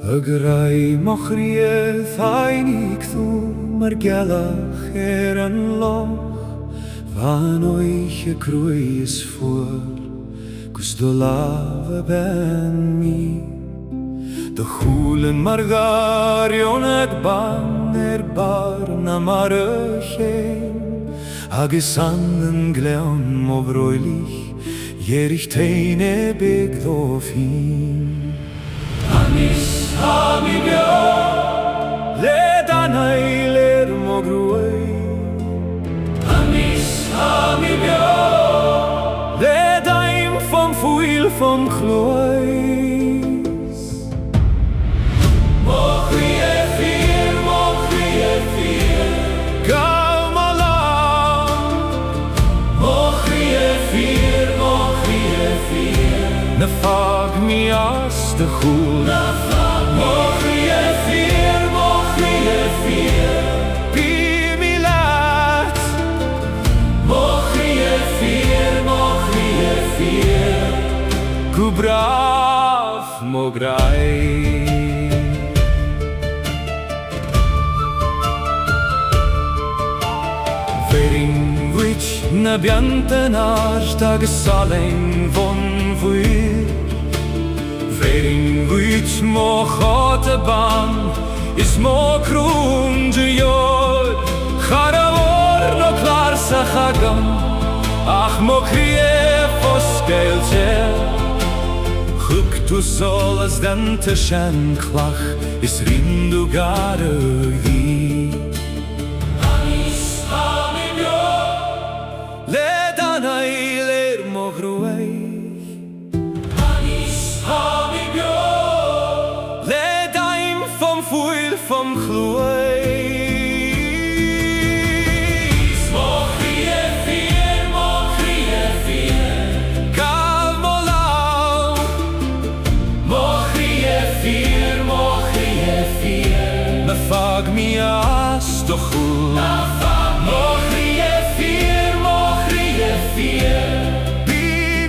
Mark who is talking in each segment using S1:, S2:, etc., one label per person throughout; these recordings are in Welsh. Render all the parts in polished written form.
S1: Ygrai mochriaeth ainig thw mae'r gelach yn loch Fan oich y crwys ffwr Gwsdolaf y ben mi Dy chwlen mae'r garion ag ban barn am ar y llyn Ag ysan yn gleon mo froelich Ierich tein e big ddo ffyn Anis ha mi bio Le danai ler mo grwy Anis ha mi bio Le daim vom fwyl vom chlwys Mochri e fyr Gal ma lam Mochri e fyr Na fag mi as de chwl Mochri e fyr Bi mi lat Mochri e fyr Gw braf mo grai Verin wyt na bianten arst ag salen von fwyr Verin wyt mo chot y ban is mo crwn dy iod Charawor no klar sa chagam ach mo krief o sgael tel Chwg tu sol as den te shen clach is rindu gar y ddi Le danai ler mo grwy Anis ha mi bio Le daim vom fwyl vom chlwys Mochri e fyr Gaf mo law Mochri e fyr Na fag mi as do chwl Mochri e fyr Bi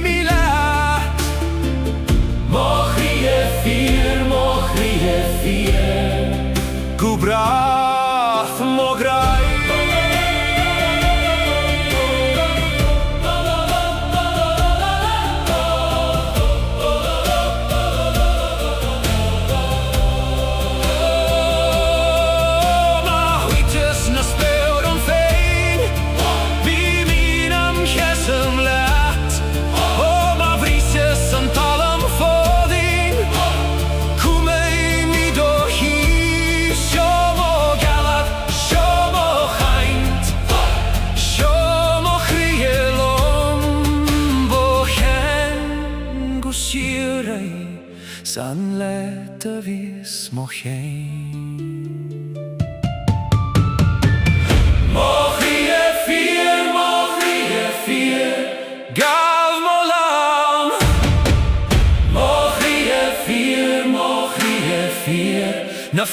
S1: mi lat Mochri e fyr Gw brath mo grai San let y fys mo chen Mochri e fyr Gaf mo lam Mochri e fyr Na